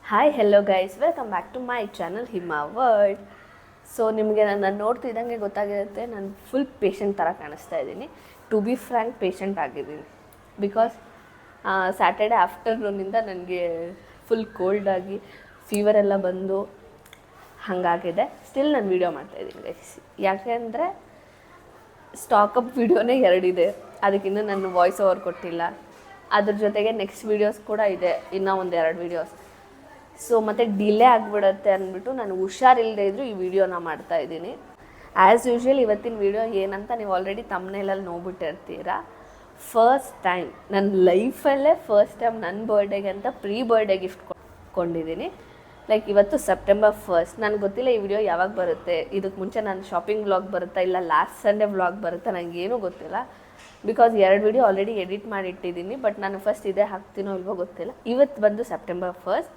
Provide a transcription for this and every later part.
Hi hello guys, welcome back to my channel Hima world. So ನಿಮಗೆ ನನ್ನ ನೋಡ್ತಿದ್ದಂಗೆ ಗೊತ್ತಾಗಿರುತ್ತೆ, ನಾನು full patient ಥರ ಕಾಣಿಸ್ತಾ ಇದ್ದೀನಿ. ಟು ಬಿ ಫ್ರ್ಯಾಂಕ್, ಪೇಷಂಟ್ ಆಗಿದ್ದೀನಿ. ಬಿಕಾಸ್ ಸ್ಯಾಟರ್ಡೆ ಆಫ್ಟರ್ನೂನಿಂದ ನನಗೆ ಫುಲ್ ಕೋಲ್ಡಾಗಿ ಫೀವರ್ ಎಲ್ಲ ಬಂದು ಹಾಗಾಗಿದೆ. ಸ್ಟಿಲ್ ನಾನು ವೀಡಿಯೋ ಮಾಡ್ತಾಯಿದ್ದೀನಿ ಗೈಸ್. ಯಾಕೆ ಅಂದರೆ ಸ್ಟಾಕಪ್ ವೀಡಿಯೋನೇ 2 ಇದೆ, ಅದಕ್ಕಿನ್ನೂ ನಾನು ವಾಯ್ಸ್ ಓವರ್ ಕೊಟ್ಟಿಲ್ಲ. ಅದ್ರ ಜೊತೆಗೆ ನೆಕ್ಸ್ಟ್ ವೀಡಿಯೋಸ್ ಕೂಡ ಇದೆ, ಇನ್ನೂ 1-2 ವೀಡಿಯೋಸ್. ಸೊ ಮತ್ತು ಡಿಲೇ ಆಗಿಬಿಡುತ್ತೆ ಅಂದ್ಬಿಟ್ಟು ನಾನು ಹುಷಾರಿಲ್ಲದೆ ಇದ್ದರೂ ಈ ವಿಡಿಯೋನ ಮಾಡ್ತಾಯಿದ್ದೀನಿ. ಆ್ಯಸ್ ಯೂಶ್ವಲ್ ಇವತ್ತಿನ ವೀಡಿಯೋ ಏನಂತ ನೀವು ಆಲ್ರೆಡಿ ತಮ್ನೇಲಲ್ಲಿ ನೋಡ್ಬಿಟ್ಟಿರ್ತೀರ. ಫಸ್ಟ್ ಟೈಮ್ ನನ್ನ ಲೈಫಲ್ಲೇ ನನ್ನ ಬರ್ಡೇಗೆ ಅಂತ ಪ್ರೀ ಬರ್ಡೇ ಗಿಫ್ಟ್ ಕೊಂಡಿದ್ದೀನಿ. ಲೈಕ್ ಇವತ್ತು ಸೆಪ್ಟೆಂಬರ್ 1. ನನಗೆ ಗೊತ್ತಿಲ್ಲ ಈ ವಿಡಿಯೋ ಯಾವಾಗ ಬರುತ್ತೆ. ಇದಕ್ಕೆ ಮುಂಚೆ ನಾನು ಶಾಪಿಂಗ್ ವ್ಲಾಗ್ ಬರುತ್ತಾ ಇಲ್ಲ ಲಾಸ್ಟ್ ಸಂಡೇ ವ್ಲಾಗ್ ಬರುತ್ತಾ ನನಗೇನೂ ಗೊತ್ತಿಲ್ಲ. ಬಿಕಾಸ್ 2 ವಿಡಿಯೋ ಆಲ್ರೆಡಿ ಎಡಿಟ್ ಮಾಡಿಟ್ಟಿದ್ದೀನಿ. ಬಟ್ ನಾನು ಫಸ್ಟ್ ಇದೇ ಹಾಕ್ತೀನೋ ಇಲ್ವೋ ಗೊತ್ತಿಲ್ಲ. ಇವತ್ತು ಬಂದು ಸೆಪ್ಟೆಂಬರ್ 1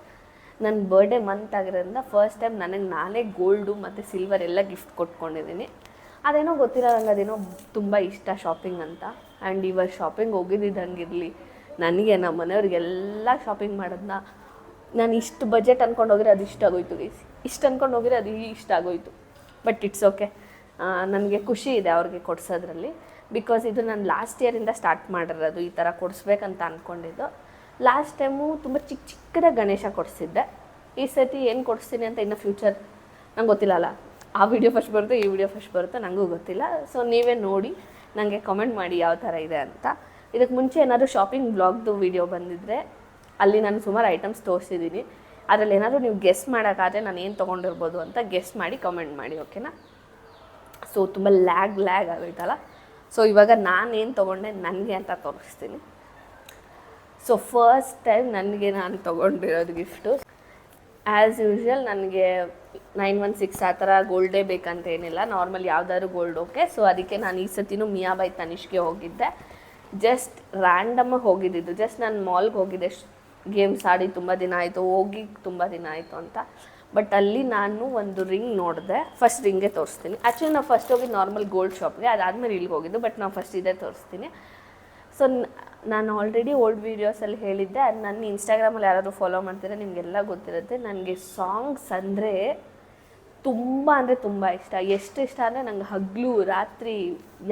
ನನ್ನ ಬರ್ಡೇ ಮಂತ್ ಆಗಿರೋದ್ರಿಂದ ಫಸ್ಟ್ ಟೈಮ್ ನಾನೇ ಗೋಲ್ಡು ಮತ್ತು ಸಿಲ್ವರ್ ಎಲ್ಲ ಗಿಫ್ಟ್ ಕೊಟ್ಕೊಂಡಿದ್ದೀನಿ. ಅದೇನೋ ಗೊತ್ತಿಲ್ಲ, ನಂಗೆ ಅದೇನೋ ತುಂಬ ಇಷ್ಟ ಶಾಪಿಂಗ್ ಅಂತ. ಆ್ಯಂಡ್ ಇವಾಗ ಶಾಪಿಂಗ್ ಹೋಗಿದ್ದಂಗಿರಲಿ, ನನಗೆ ನಮ್ಮ ಮನೆಯವ್ರಿಗೆಲ್ಲ ಶಾಪಿಂಗ್ ಮಾಡೋದನ್ನ ನಾನು ಇಷ್ಟು ಬಜೆಟ್ ಅಂದ್ಕೊಂಡು ಹೋಗಿದ್ರೆ ಅದು ಇಷ್ಟ ಆಗೋಯ್ತು ಗೈಸ್, ಇಷ್ಟು ಅಂದ್ಕೊಂಡು ಹೋಗಿದ್ರೆ ಅದು ಇಷ್ಟ ಆಗೋಯ್ತು. ಬಟ್ ಇಟ್ಸ್ ಓಕೆ, ನನಗೆ ಖುಷಿ ಇದೆ ಅವ್ರಿಗೆ ಕೊಡ್ಸೋದ್ರಲ್ಲಿ. ಬಿಕಾಸ್ ಇದು ನಾನು ಲಾಸ್ಟ್ ಇಯರಿಂದ ಸ್ಟಾರ್ಟ್ ಮಾಡಿರೋದು, ಈ ಥರ ಕೊಡಿಸ್ಬೇಕಂತ ಅಂದ್ಕೊಂಡಿದ್ದು. ಲಾಸ್ಟ್ ಟೈಮು ತುಂಬ ಚಿಕ್ಕದಾಗಿ ಗಣೇಶ ಕೊಡಿಸಿದ್ದೆ. ಈ ಸತಿ ಏನು ಕೊಡಿಸ್ತೀನಿ ಅಂತ ಇನ್ನು ಫ್ಯೂಚರ್ ನಂಗೆ ಗೊತ್ತಿಲ್ಲ ಅಲ್ಲ. ಆ ವಿಡಿಯೋ ಫಸ್ಟ್ ಬರುತ್ತೆ, ಈ ವಿಡಿಯೋ ಫಸ್ಟ್ ಬರುತ್ತೆ, ನನಗೂ ಗೊತ್ತಿಲ್ಲ. ಸೊ ನೀವೇ ನೋಡಿ ನನಗೆ ಕಮೆಂಟ್ ಮಾಡಿ ಯಾವ ಥರ ಇದೆ ಅಂತ. ಇದಕ್ಕೆ ಮುಂಚೆ ಏನಾದರೂ ಶಾಪಿಂಗ್ ಬ್ಲಾಗ್ದು ವಿಡಿಯೋ ಬಂದಿದ್ದರೆ ಅಲ್ಲಿ ನಾನು ಸುಮಾರು ಐಟಮ್ಸ್ ತೋರಿಸಿದ್ದೀನಿ. ಅದರಲ್ಲಿ ಏನಾದರೂ ನೀವು ಗೆಸ್ ಮಾಡೋಕ್ಕಾದರೆ ನಾನು ಏನು ತೊಗೊಂಡಿರ್ಬೋದು ಅಂತ ಗೆಸ್ ಮಾಡಿ ಕಮೆಂಟ್ ಮಾಡಿ, ಓಕೆನಾ? ಸೊ ತುಂಬ ಲ್ಯಾಗ್ ಆಗೋಯ್ತಲ್ಲ. ಸೊ ಇವಾಗ ನಾನೇನು ತೊಗೊಂಡೆ ನನಗೆ ಅಂತ ತೋರಿಸ್ತೀನಿ. ಸೊ ಫಸ್ಟ್ ಟೈಮ್ ನಾನು ತೊಗೊಂಡಿರೋದು ಗಿಫ್ಟು. ಆ್ಯಸ್ ಯೂಶ್ವಲ್ ನನಗೆ 916 ಆ ಥರ ಗೋಲ್ಡೇ ಬೇಕಂತ ಏನಿಲ್ಲ, ನಾರ್ಮಲ್ ಯಾವುದಾದ್ರು ಗೋಲ್ಡ್ ಓಕೆ. ಸೊ ಅದಕ್ಕೆ ನಾನು ಈ ಸತಿನೂ ಮಿಯಾ ಬೈ ತನಿಷ್ಗೆ ಹೋಗಿದ್ದೆ. ಜಸ್ಟ್ ರ್ಯಾಂಡಮಾಗಿ ಹೋಗಿದ್ದಿದ್ದು. ಜಸ್ಟ್ ನಾನು ಮಾಲ್ಗೆ ಹೋಗಿದ್ದೆ, ಗೇಮ್ಸ್ ಆಡಿ ತುಂಬ ದಿನ ಆಯಿತು, ಹೋಗಿ ತುಂಬ ದಿನ ಆಯಿತು ಅಂತ. ಬಟ್ ಅಲ್ಲಿ ನಾನು ಒಂದು ರಿಂಗ್ ನೋಡಿದೆ. ಫಸ್ಟ್ ರಿಂಗೇ ತೋರಿಸ್ತೀನಿ. ಆ್ಯಕ್ಚುಲಿ ನಾವು ಫಸ್ಟ್ ಹೋಗಿದ್ದು ನಾರ್ಮಲ್ ಗೋಲ್ಡ್ ಶಾಪ್ಗೆ, ಅದಾದಮೇಲೆ ಇಲ್ಲಿಗೆ ಹೋಗಿದ್ದು. ಬಟ್ ನಾವು ಫಸ್ಟ್ ಇದೇ ತೋರಿಸ್ತೀನಿ. ಸೊ ನಾನು ಆಲ್ರೆಡಿ ಓಲ್ಡ್ ವೀಡಿಯೋಸಲ್ಲಿ ಹೇಳಿದ್ದೆ, ಅದು ನನ್ನ ಇನ್ಸ್ಟಾಗ್ರಾಮಲ್ಲಿ ಯಾರಾದರೂ ಫಾಲೋ ಮಾಡ್ತೀರಾ ನಿಮಗೆಲ್ಲ ಗೊತ್ತಿರುತ್ತೆ. ನನಗೆ ಸಾಂಗ್ಸ್ ಅಂದರೆ ತುಂಬ ಇಷ್ಟ. ಎಷ್ಟು ಇಷ್ಟ ಅಂದರೆ ನಂಗೆ ಹಗಲು ರಾತ್ರಿ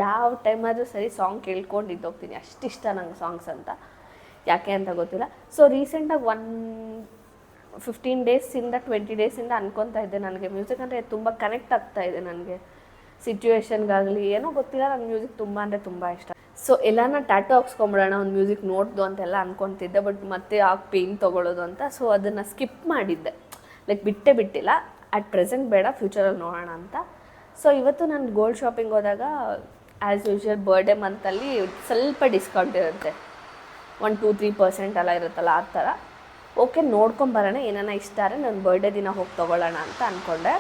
ಯಾವ ಟೈಮಾದರೂ ಸರಿ ಸಾಂಗ್ ಕೇಳ್ಕೊಂಡು ಇದ್ದೋಗ್ತೀನಿ, ಅಷ್ಟಿಷ್ಟ ನಂಗೆ ಸಾಂಗ್ಸ್ ಅಂತ. ಯಾಕೆ ಅಂತ ಗೊತ್ತಿಲ್ಲ. ಸೊ ರೀಸೆಂಟಾಗಿ 15 ಡೇಸಿಂದ 20 ಡೇಸಿಂದ ಅನ್ಕೊತಾ ಇದ್ದೆ, ನನಗೆ ಮ್ಯೂಸಿಕ್ ಅಂದರೆ ತುಂಬ ಕನೆಕ್ಟ್ ಆಗ್ತಾ ಇದೆ ನನಗೆ, ಸಿಚುವೇಶನ್ಗಾಗಲಿ ಏನೋ ಗೊತ್ತಿಲ್ಲ, ನನಗೆ ಮ್ಯೂಸಿಕ್ ತುಂಬ ಇಷ್ಟ. ಸೊ ಎಲ್ಲಾನ ಟ್ಯಾಟೋ ಹಾಕ್ಸ್ಕೊಂಬಿಡೋಣ ಒಂದು ಮ್ಯೂಸಿಕ್ ನೋಡ್ದು ಅಂತೆಲ್ಲ ಅಂದ್ಕೊತಿದ್ದೆ. ಬಟ್ ಮತ್ತೆ ಆಗ ಪೇನ್ ತೊಗೊಳ್ಳೋದು ಅಂತ ಸೊ ಅದನ್ನು ಸ್ಕಿಪ್ ಮಾಡಿದ್ದೆ. ಲೈಕ್ ಬಿಟ್ಟಿಲ್ಲ, ಅಟ್ ಪ್ರೆಸೆಂಟ್ ಬೇಡ, ಫ್ಯೂಚರಲ್ಲಿ ನೋಡೋಣ ಅಂತ. ಸೊ ಇವತ್ತು ನಾನು ಗೋಲ್ಡ್ ಶಾಪಿಂಗ್ ಹೋದಾಗ ಆ್ಯಸ್ ಯೂಶ್ವಲ್ ಬರ್ಡೇ ಮಂತಲ್ಲಿ ಸ್ವಲ್ಪ ಡಿಸ್ಕೌಂಟ್ ಇರುತ್ತೆ, 1-2-3% ಎಲ್ಲ ಇರುತ್ತಲ್ಲ, ಆ ಥರ. ಓಕೆ, ನೋಡ್ಕೊಂಬರೋಣ, ಏನಾನ ಇಷ್ಟ ಆದರೆ ನನ್ನ ಬರ್ಡೇ ದಿನ ಹೋಗಿ ತೊಗೊಳ್ಳೋಣ ಅಂತ ಅಂದ್ಕೊಂಡೆ.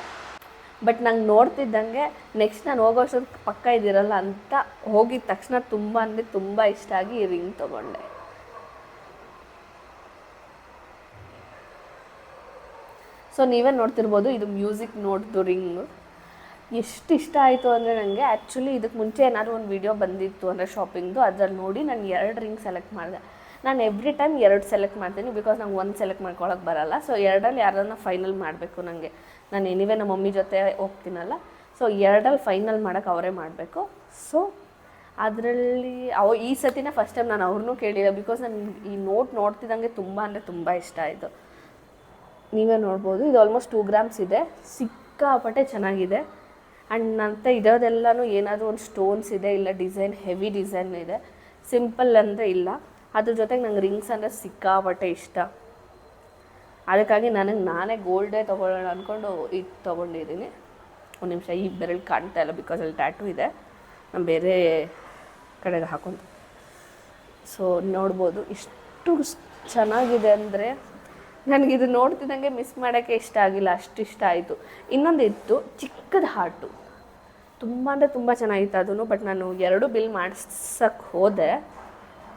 ಬಟ್ ನಂಗೆ ನೋಡ್ತಿದ್ದಂಗೆ ನೆಕ್ಸ್ಟ್ ನಾನು ಹೋಗೋಷ್ಟೊತ್ತು ಪಕ್ಕ ಇದ್ದಿರಲ್ಲ ಅಂತ ಹೋಗಿದ ತಕ್ಷಣ ತುಂಬ ಇಷ್ಟ ಆಗಿ ಈ ರಿಂಗ್ ತೊಗೊಂಡೆ. ಸೊ ನೀವೇ ನೋಡ್ತಿರ್ಬೋದು, ಇದು ಮ್ಯೂಸಿಕ್ ನೋಡ್ದು ರಿಂಗು. ಎಷ್ಟು ಇಷ್ಟ ಆಯಿತು ಅಂದರೆ ನನಗೆ. ಆ್ಯಕ್ಚುಲಿ ಇದಕ್ಕೆ ಮುಂಚೆ ಏನಾದರೂ ಒಂದು ವೀಡಿಯೋ ಬಂದಿತ್ತು ಅಂದರೆ ಶಾಪಿಂಗ್ದು, ಅದ್ರಲ್ಲಿ ನೋಡಿ ನಾನು 2 ರಿಂಗ್ ಸೆಲೆಕ್ಟ್ ಮಾಡಿದೆ. ನಾನು ಎವ್ರಿ ಟೈಮ್ 2 ಸೆಲೆಕ್ಟ್ ಮಾಡ್ತೀನಿ, ಬಿಕಾಸ್ ನಂಗೆ 1 ಸೆಲೆಕ್ಟ್ ಮಾಡ್ಕೊಳಕ್ಕೆ ಬರಲ್ಲ. ಸೊ 2ರಲ್ಲಿ ಯಾರನ್ನ ಫೈನಲ್ ಮಾಡಬೇಕು ನನಗೆ. ನಾನು ಎನಿವೇ ನಮ್ಮ ಮಮ್ಮಿ ಜೊತೆ ಹೋಗ್ತೀನಲ್ಲ, ಸೊ 2ರಲ್ಲಿ ಫೈನಲ್ ಮಾಡೋಕ್ಕೆ ಅವರೇ ಮಾಡಬೇಕು. ಸೊ ಅದರಲ್ಲಿ ಈ ಸತಿನೇ ಫಸ್ಟ್ ಟೈಮ್ ನಾನು ಅವ್ರನ್ನೂ ಕೇಳಿಲ್ಲ, ಬಿಕಾಸ್ ನಾನು ಈ ನೋಡ್ತಿದ್ದಂಗೆ ತುಂಬ ಇಷ್ಟ ಆಯಿತು. ನೀವೇ ನೋಡ್ಬೋದು, ಇದು ಆಲ್ಮೋಸ್ಟ್ 2 ಗ್ರಾಮ್ಸ್ ಇದೆ, ಸಿಕ್ಕಾಪಟ್ಟೆ ಚೆನ್ನಾಗಿದೆ. ಆ್ಯಂಡ್ ನಂತ ಇರೋದೆಲ್ಲನೂ ಏನಾದರೂ ಒಂದು ಸ್ಟೋನ್ಸ್ ಇದೆ, ಇಲ್ಲ ಡಿಸೈನ್, ಹೆವಿ ಡಿಸೈನ್ ಇದೆ, ಸಿಂಪಲ್ ಅಂದರೆ ಇಲ್ಲ. ಅದ್ರ ಜೊತೆಗೆ ನಂಗೆ ರಿಂಗ್ಸ್ ಅಂದರೆ ಸಿಕ್ಕಾಪಟ್ಟೆ ಇಷ್ಟ. ಅದಕ್ಕಾಗಿ ನಾನೇ ಗೋಲ್ಡೇ ತೊಗೊಳ್ಳೋಣ ಅಂದ್ಕೊಂಡು ಇದು ತೊಗೊಂಡಿದ್ದೀನಿ. ಒಂದು ನಿಮಿಷ, ಈ ಬೆರಳು ಕಾಣ್ತಾ ಇಲ್ಲ ಬಿಕಾಸ್ ಅಲ್ಲಿ ಟ್ಯಾಟೂ ಇದೆ, ನಾನು ಬೇರೆ ಕಡೆಗೆ ಹಾಕೊಂಡು. ಸೊ ನೋಡ್ಬೋದು ಎಷ್ಟು ಚೆನ್ನಾಗಿದೆ ಅಂದರೆ, ನನಗಿದು ನೋಡ್ತಿದ್ದಂಗೆ ಮಿಸ್ ಮಾಡೋಕ್ಕೆ ಇಷ್ಟ ಆಗಿಲ್ಲ, ಅಷ್ಟು ಇಷ್ಟ ಆಯಿತು. ಇನ್ನೊಂದು ಇತ್ತು, ಚಿಕ್ಕದ ಹಾರ್ಟು, ತುಂಬ ಚೆನ್ನಾಗಿತ್ತು ಅದೂ. ಬಟ್ ನಾನು 2 ಬಿಲ್ ಮಾಡ್ಸೋಕ್ಕೆ ಹೋದೆ.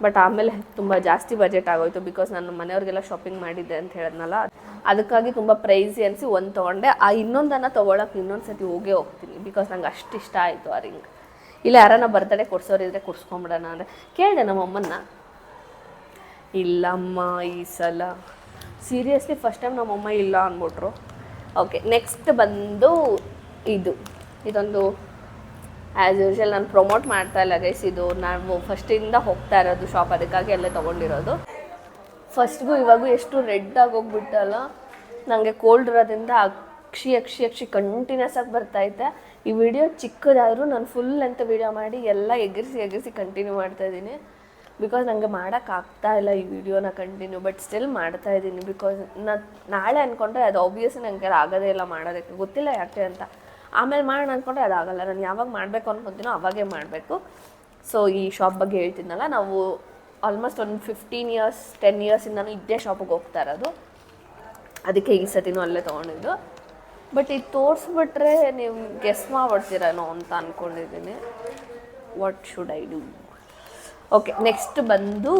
ಬಟ್ ಆಮೇಲೆ ತುಂಬ ಜಾಸ್ತಿ ಬಜೆಟ್ ಆಗೋಯಿತು, ಬಿಕಾಸ್ ನಾನು ಮನೆಯವ್ರಿಗೆಲ್ಲ ಶಾಪಿಂಗ್ ಮಾಡಿದ್ದೆ ಅಂತ ಹೇಳಿದ್ನಲ್ಲ, ಅದಕ್ಕಾಗಿ ತುಂಬ ಪ್ರೈಸಿ ಅನಿಸಿ ಒಂದು ತೊಗೊಂಡೆ. ಆ ಇನ್ನೊಂದನ್ನು ತೊಗೊಳಕ್ಕೆ ಇನ್ನೊಂದು ಸತಿ ಹೋಗ್ತೀನಿ, ಬಿಕಾಸ್ ನಂಗೆ ಅಷ್ಟು ಇಷ್ಟ ಆಯಿತು ಆ ರಿಂಗ್. ಇಲ್ಲ ಯಾರನ್ನ ಬರ್ತಡೇ ಕೊಡ್ಸೋರಿದ್ರೆ ಕೊಡ್ಸ್ಕೊಂಬಿಡೋಣ ಅಂದರೆ ಕೇಳಿದೆ ನಮ್ಮಮ್ಮನ್ನ, ಇಲ್ಲಮ್ಮ ಈ ಸಲ ಸೀರಿಯಸ್ಲಿ ಫಸ್ಟ್ ಟೈಮ್ ನಮ್ಮಮ್ಮ ಇಲ್ಲ ಅಂದ್ಬಿಟ್ರು. ಓಕೆ, ನೆಕ್ಸ್ಟ್ ಬಂದು ಇದೊಂದು ಆ್ಯಸ್ ಯೂಶ್ವಲ್ ನಾನು ಪ್ರಮೋಟ್ ಮಾಡ್ತಾ ಇಲ್ಲ ಗೈಸ್. ಇದು ನಾವು ಫಸ್ಟಿಂದ ಹೋಗ್ತಾ ಇರೋದು ಶಾಪ್, ಅದಕ್ಕಾಗಿ ಅಲ್ಲೇ ತೊಗೊಂಡಿರೋದು. ಫಸ್ಟ್ಗೂ ಇವಾಗೂ ಎಷ್ಟು ರೆಡ್ ಆಗೋಗ್ಬಿಟ್ಟಲ್ಲ. ನನಗೆ ಕೋಲ್ಡ್ ಇರೋದ್ರಿಂದ ಅಕ್ಷಿ ಕಂಟಿನ್ಯೂಸ್ ಆಗಿ ಬರ್ತೈತೆ. ಈ ವಿಡಿಯೋ ಚಿಕ್ಕದಾದರೂ ನಾನು ಫುಲ್ ಅಂತ ವಿಡಿಯೋ ಮಾಡಿ ಎಲ್ಲ ಎಗರಿಸಿ ಕಂಟಿನ್ಯೂ ಮಾಡ್ತಾಯಿದ್ದೀನಿ. ಬಿಕಾಸ್ ನನಗೆ ಮಾಡೋಕ್ಕಾಗ್ತಾ ಇಲ್ಲ ಈ ವಿಡಿಯೋನ ಕಂಟಿನ್ಯೂ, ಬಟ್ ಸ್ಟಿಲ್ ಮಾಡ್ತಾಯಿದ್ದೀನಿ. ಬಿಕಾಸ್ ನಾನು ನಾಳೆ ಅಂದ್ಕೊಂಡ್ರೆ ಅದು ಆಬ್ವಿಯಸ್ಲಿ ನನಗೆ ಆಗೋದೇ ಇಲ್ಲ ಮಾಡೋದಕ್ಕೆ, ಗೊತ್ತಿಲ್ಲ ಯಾಕೆ ಅಂತ. ಆಮೇಲೆ ಮಾಡೋಣ ಅಂದ್ಕೊಂಡ್ರೆ ಅದಾಗಲ್ಲ. ನಾನು ಯಾವಾಗ ಮಾಡಬೇಕು ಅಂದ್ಕೊತೀನೋ ಅವಾಗೇ ಮಾಡಬೇಕು. ಸೊ ಈ ಶಾಪ್ ಬಗ್ಗೆ ಹೇಳ್ತೀನಲ್ಲ, ನಾವು ಆಲ್ಮೋಸ್ಟ್ ಒಂದು 15 ಇಯರ್ಸ್ 10 ಇಯರ್ಸಿಂದನೂ ಇದ್ದೇ ಶಾಪಿಗೆ ಹೋಗ್ತಾ ಇರೋದು. ಅದಕ್ಕೆ ಈ ಸತಿನೂ ಅಲ್ಲೇ ತೊಗೊಂಡಿದ್ದು. ಬಟ್ ಇದು ತೋರಿಸ್ಬಿಟ್ರೆ ನೀವು ಗೆಸ್ ಮಾಡ್ಬಿಡ್ತೀರೇನೋ ಅಂತ ಅಂದ್ಕೊಂಡಿದ್ದೀನಿ. What should I do? Okay, next ಬಂದು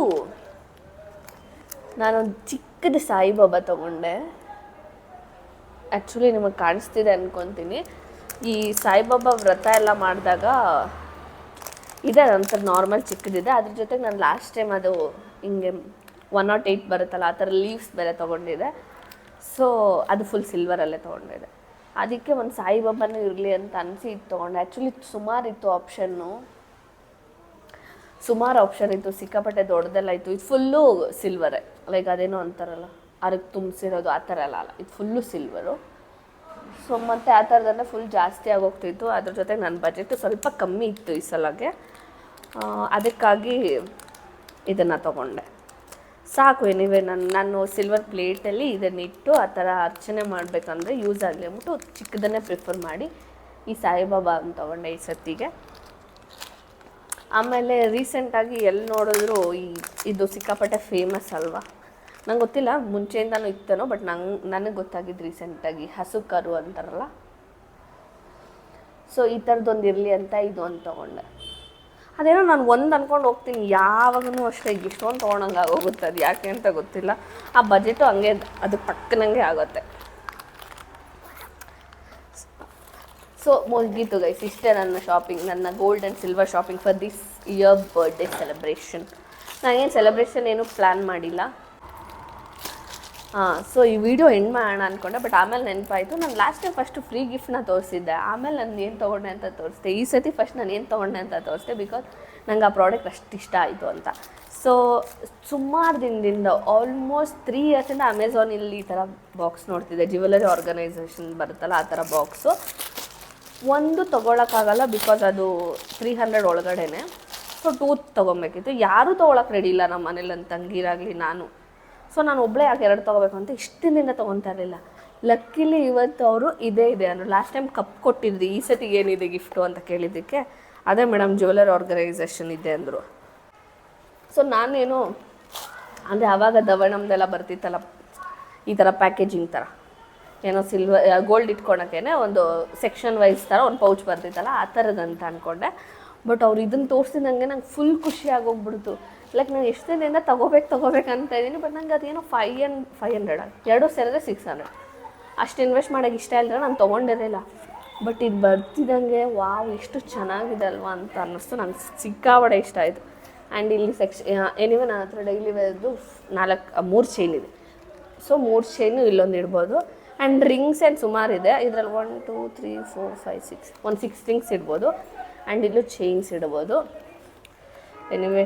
ನಾನೊಂದು ಚಿಕ್ಕದು ಸಾಯಿಬಾಬಾ ತೊಗೊಂಡೆ. ಆ್ಯಕ್ಚುಲಿ ನಿಮಗೆ ಕಾಣಿಸ್ತಿದೆ ಅಂದ್ಕೊತೀನಿ. ಈ ಸಾಯಿಬಾಬಾ ವ್ರತ ಎಲ್ಲ ಮಾಡಿದಾಗ ಇದೆ ನಂತರ ನಾರ್ಮಲ್ ಚಿಕ್ಕದಿದೆ. ಅದ್ರ ಜೊತೆಗೆ ನಾನು ಲಾಸ್ಟ್ ಟೈಮ್ ಅದು ಹಿಂಗೆ 108 ಬರುತ್ತಲ್ಲ, ಆ ಥರ ಲೀವ್ಸ್ ಬೇರೆ ತೊಗೊಂಡಿದೆ. ಸೊ ಅದು ಫುಲ್ ಸಿಲ್ವರಲ್ಲೇ ತೊಗೊಂಡಿದೆ. ಅದಕ್ಕೆ ಒಂದು ಸಾಯಿಬಾಬಾನೂ ಇರಲಿ ಅಂತ ಅನಿಸಿ ಇದು ತೊಗೊಂಡೆ. ಆ್ಯಕ್ಚುಲಿ ಸುಮಾರು ಆಪ್ಷನ್ ಇತ್ತು, ಸಿಕ್ಕಾಪಟ್ಟೆ ದೊಡ್ಡದೆಲ್ಲ ಇತ್ತು. ಇದು ಫುಲ್ಲು ಸಿಲ್ವರೇ, ಲೈಕ್ ಅದೇನೋ ಅಂತಾರಲ್ಲ ಅದಕ್ಕೆ ತುಂಬಿಸಿರೋದು ಆ ಥರ ಎಲ್ಲ ಅಲ್ಲ, ಇದು ಫುಲ್ಲು ಸಿಲ್ವರು. ಸೊ ಮತ್ತು ಆ ಥರದಲ್ಲೇ ಫುಲ್ ಜಾಸ್ತಿ ಆಗೋಗ್ತಿತ್ತು. ಅದ್ರ ಜೊತೆಗೆ ನನ್ನ ಬಜೆಟು ಸ್ವಲ್ಪ ಕಮ್ಮಿ ಇತ್ತು ಈ ಸಲಗೆ, ಅದಕ್ಕಾಗಿ ಇದನ್ನು ತೊಗೊಂಡೆ. ಸಾಕು. ಎನಿವೆ ನಾನು ಸಿಲ್ವರ್ ಪ್ಲೇಟಲ್ಲಿ ಇದನ್ನಿಟ್ಟು ಆ ಥರ ಅರ್ಚನೆ ಮಾಡಬೇಕಂದ್ರೆ ಯೂಸ್ ಆಗಲಿ ಅಂದ್ಬಿಟ್ಟು ಚಿಕ್ಕದನ್ನೇ ಪ್ರಿಫರ್ ಮಾಡಿ ಈ ಸಾಯಿಬಾಬಾ ಅಂತ ತೊಗೊಂಡೆ ಈ ಸತಿಗೆ. ಆಮೇಲೆ ರೀಸೆಂಟಾಗಿ ಎಲ್ಲಿ ನೋಡಿದ್ರು ಇದು ಸಿಕ್ಕಾಪಟ್ಟೆ ಫೇಮಸ್ ಅಲ್ವಾ, ನಂಗೆ ಗೊತ್ತಿಲ್ಲ ಮುಂಚೆಯಿಂದನೂ ಇತ್ತನೋ, ಬಟ್ ನನಗೆ ಗೊತ್ತಾಗಿದ್ದು ರೀಸೆಂಟಾಗಿ ಹಸು ಕರು ಅಂತಾರಲ್ಲ. ಸೊ ಈ ಥರದ್ದೊಂದು ಇರಲಿ ಅಂತ ಇದು ಒಂದು ತೊಗೊಂಡೆ. ಅದೇನೋ ನಾನು ಒಂದು ಅಂದ್ಕೊಂಡು ಹೋಗ್ತೀನಿ, ಯಾವಾಗೂ ಅಷ್ಟೇ ಇಷ್ಟೊಂದು ತೊಗೊಳಂಗೆ ಆಗೋಗುತ್ತೆ. ಅದು ಯಾಕೆ ಅಂತ ಗೊತ್ತಿಲ್ಲ. ಆ ಬಜೆಟು ಹಂಗೆ ಅದಕ್ಕೆ ತಕ್ಕನಂಗೆ ಆಗುತ್ತೆ. ಸೊ ಮುಗೀತು ಗೈಸ್, ಇಷ್ಟೇ ನನ್ನ ಶಾಪಿಂಗ್, ನನ್ನ gold and silver shopping for this year birthday celebration. ನಾನೇನು ಸೆಲೆಬ್ರೇಷನ್ ಏನೂ ಪ್ಲ್ಯಾನ್ ಮಾಡಿಲ್ಲ. ಸೊ ಈ ವಿಡಿಯೋ ಎಂಡ್ ಮಾಡೋಣ ಅಂದ್ಕೊಂಡೆ, ಬಟ್ ಆಮೇಲೆ ನೆನಪಾಯಿತು ನಾನು ಲಾಸ್ಟ್ ಟೈಮ್ ಫಸ್ಟು ಫ್ರೀ ಗಿಫ್ಟ್ನ ತೋರಿಸಿದ್ದೆ, ಆಮೇಲೆ ನಾನು ಏನು ತೊಗೊಂಡೆ ಅಂತ ತೋರಿಸ್ದೆ. ಈ ಸತಿ ಫಸ್ಟ್ ನಾನು ಏನು ತೊಗೊಂಡೆ ಅಂತ ತೋರಿಸ್ದೆ, ಬಿಕಾಸ್ ನಂಗೆ ಆ ಪ್ರಾಡಕ್ಟ್ ಅಷ್ಟು ಇಷ್ಟ ಆಯಿತು ಅಂತ. ಸೊ ಸುಮಾರು ದಿನದಿಂದ ಆಲ್ಮೋಸ್ಟ್ 3 ಇಯರ್ಸಿಂದ ಅಮೆಝಾನಲ್ಲಿ ಈ ಥರ ಬಾಕ್ಸ್ ನೋಡ್ತಿದ್ದೆ. ಜ್ಯುವೆಲರಿ ಆರ್ಗನೈಸೇಷನ್ ಬರುತ್ತಲ್ಲ ಆ ಥರ ಬಾಕ್ಸು. ಒಂದು ತೊಗೊಳಕ್ಕಾಗಲ್ಲ ಬಿಕಾಸ್ ಅದು 300 ಒಳಗಡೆನೆ. ಸೊ 2 ತೊಗೊಬೇಕಿತ್ತು. ಯಾರೂ ತೊಗೊಳಕ್ಕೆ ರೆಡಿ ಇಲ್ಲ ನಮ್ಮ ಮನೇಲಿ, ನನ್ನ ತಂಗಿರಾಗಲಿ ನಾನು. ಸೊ ನಾನು ಒಬ್ಬಳೇ ಯಾಕೆ 2 ತೊಗೋಬೇಕು ಅಂತ ಇಷ್ಟಿನಿಂದ ತೊಗೊತಾ ಇರಲಿಲ್ಲ. ಲಕ್ಕಿಲಿ ಇವತ್ತು ಅವರು ಇದೆ ಅಂದರು. ಲಾಸ್ಟ್ ಟೈಮ್ ಕಪ್ ಕೊಟ್ಟಿದ್ರಿ, ಈ ಸತಿಗೆ ಏನಿದೆ ಗಿಫ್ಟು ಅಂತ ಕೇಳಿದ್ದಕ್ಕೆ ಅದೇ ಮೇಡಮ್ ಜ್ಯುವೆಲರಿ ಆರ್ಗನೈಸೇಷನ್ ಇದೆ ಅಂದರು. ಸೊ ನಾನೇನು ಅಂದರೆ ಆವಾಗ ದವಣಮ್ದೆಲ್ಲ ಬರ್ತಿತ್ತಲ್ಲ ಈ ಥರ ಪ್ಯಾಕೇಜಿಂಗ್ ಥರ, ಏನೋ ಸಿಲ್ವರ್ ಗೋಲ್ಡ್ ಇಟ್ಕೊಳಕ್ಕೇನೆ ಒಂದು ಸೆಕ್ಷನ್ ವೈಸ್ ಥರ ಒಂದು ಪೌಚ್ ಬರ್ತಿತ್ತಲ್ಲ ಆ ಥರದಂತ ಅಂದ್ಕೊಂಡೆ. ಬಟ್ ಅವ್ರು ಇದನ್ನು ತೋರಿಸಿದಂಗೆ ನಂಗೆ ಫುಲ್ ಖುಷಿ ಆಗೋಗ್ಬಿಡ್ತು. ಲೈಕ್ ನಾನು ಎಷ್ಟು ದಿನದಿಂದ ತೊಗೋಬೇಕಂತ ಇದ್ದೀನಿ. ಬಟ್ ನಂಗೆ ಅದೇನೋ 500 ಎರಡೂ ಸೇರಿದ್ರೆ 600 ಅಷ್ಟು ಇನ್ವೆಸ್ಟ್ ಮಾಡೋಕ್ಕೆ ಇಷ್ಟ ಇಲ್ಲದ್ರೆ ನಾನು ತೊಗೊಂಡಿರಲಿಲ್ಲ. ಬಟ್ ಇದು ಬರ್ತಿದ್ದಂಗೆ ವಾವ್ ಎಷ್ಟು ಚೆನ್ನಾಗಿದೆ ಅಲ್ವಾ ಅಂತ ಅನ್ನಿಸ್ತು. ನಂಗೆ ಸಿಕ್ಕಾಬಡೆ ಇಷ್ಟ ಆಯಿತು. ಆ್ಯಂಡ್ ಇಲ್ಲಿ ಎನಿವೆ ನನ್ನ ಹತ್ರ ಡೈಲಿ ವೇರ್ದು 3 ಚೈನ್ ಇದೆ. ಸೊ 3 ಚೈನು ಇಲ್ಲೊಂದು ಇಡ್ಬೋದು. ಆ್ಯಂಡ್ ರಿಂಗ್ಸ್ ಏನು ಸುಮಾರಿದೆ ಇದರಲ್ಲಿ. 1 2 3 4 5 6 ಒಂದು 6 ರಿಂಗ್ಸ್ ಇಡ್ಬೋದು. ಆ್ಯಂಡ್ ಇಲ್ಲೂ ಚೈನ್ಸ್ ಇಡ್ಬೋದು. ಎನಿವೆ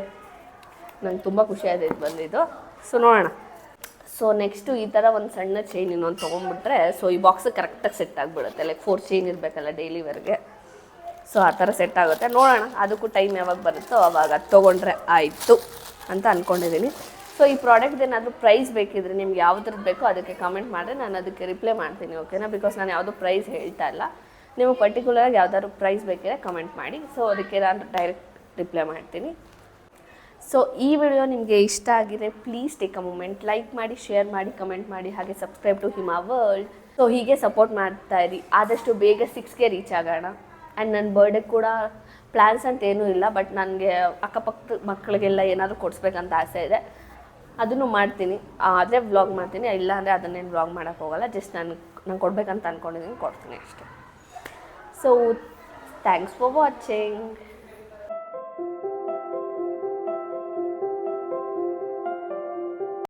ನಂಗೆ ತುಂಬ ಖುಷಿ ಆಗಿದೆ ಇದು ಬಂದಿದ್ದು. ಸೊ ನೋಡೋಣ. ಸೊ ನೆಕ್ಸ್ಟು ಈ ಥರ ಒಂದು ಸಣ್ಣ ಚೈನ್ ಇನ್ನೊಂದು ತೊಗೊಂಡ್ಬಿಟ್ರೆ ಸೊ ಈ ಬಾಕ್ಸ್ ಕರೆಕ್ಟಾಗಿ ಸೆಟ್ ಆಗಿಬಿಡುತ್ತೆ. ಲೈಕ್ 4 ಚೈನ್ ಇರಬೇಕಲ್ಲ ಡೈಲಿ ವೇರ್ಗೆ. ಸೊ ಆ ಥರ ಸೆಟ್ ಆಗುತ್ತೆ. ನೋಡೋಣ, ಅದಕ್ಕೂ ಟೈಮ್ ಯಾವಾಗ ಬರುತ್ತೋ ಅವಾಗ ಅದು ತೊಗೊಂಡ್ರೆ ಆಯಿತು ಅಂತ ಅಂದ್ಕೊಂಡಿದ್ದೀನಿ. ಸೊ ಈ ಪ್ರಾಡಕ್ಟ್ ಏನಾದರೂ ಪ್ರೈಸ್ ಬೇಕಿದ್ರೆ ನಿಮ್ಗೆ ಯಾವ್ದ್ರದ್ದು ಬೇಕೋ ಅದಕ್ಕೆ ಕಮೆಂಟ್ ಮಾಡಿದ್ರೆ ನಾನು ಅದಕ್ಕೆ ರಿಪ್ಲೈ ಮಾಡ್ತೀನಿ, ಓಕೆನಾ? ಬಿಕಾಸ್ ನಾನು ಯಾವುದೂ ಪ್ರೈಸ್ ಹೇಳ್ತಾ ಇಲ್ಲ. ನಿಮಗೆ ಪರ್ಟಿಕ್ಯುಲರಾಗಿ ಯಾವ್ದಾದ್ರು ಪ್ರೈಸ್ ಬೇಕಿದ್ರೆ ಕಮೆಂಟ್ ಮಾಡಿ. ಸೊ ಅದಕ್ಕೆ ನಾನು ಡೈರೆಕ್ಟ್ ರಿಪ್ಲೈ ಮಾಡ್ತೀನಿ. ಸೊ ಈ ವಿಡಿಯೋ ನಿಮಗೆ ಇಷ್ಟ ಆಗಿದೆ please take a moment, like ಮಾಡಿ, ಶೇರ್ ಮಾಡಿ, ಕಮೆಂಟ್ ಮಾಡಿ, ಹಾಗೆ subscribe to Hima world. So ಹೀಗೆ ಸಪೋರ್ಟ್ ಮಾಡ್ತಾ ಇರಿ. ಆದಷ್ಟು ಬೇಗ 6ಗೆ ರೀಚ್ ಆಗೋಣ. ಆ್ಯಂಡ್ ನನ್ನ ಬರ್ಡೇ ಕೂಡ ಪ್ಲ್ಯಾನ್ಸ್ ಅಂತ ಏನೂ ಇಲ್ಲ, ಬಟ್ ನನಗೆ ಅಕ್ಕಪಕ್ಕದ ಮಕ್ಕಳಿಗೆಲ್ಲ ಏನಾದರೂ ಕೊಡಿಸ್ಬೇಕಂತ ಆಸೆ ಇದೆ. ಅದನ್ನು ಮಾಡ್ತೀನಿ, ಆದರೆ ವ್ಲಾಗ್ ಮಾಡ್ತೀನಿ. ಇಲ್ಲ ಅಂದರೆ ಅದನ್ನೇನು ವ್ಲಾಗ್ ಮಾಡೋಕ್ಕೆ ಹೋಗಲ್ಲ. ಜಸ್ಟ್ ನಾನು ಕೊಡಬೇಕಂತ ಅಂದ್ಕೊಂಡಿದ್ದೀನಿ, ಕೊಡ್ತೀನಿ ಅಷ್ಟೇ. So thanks for watching.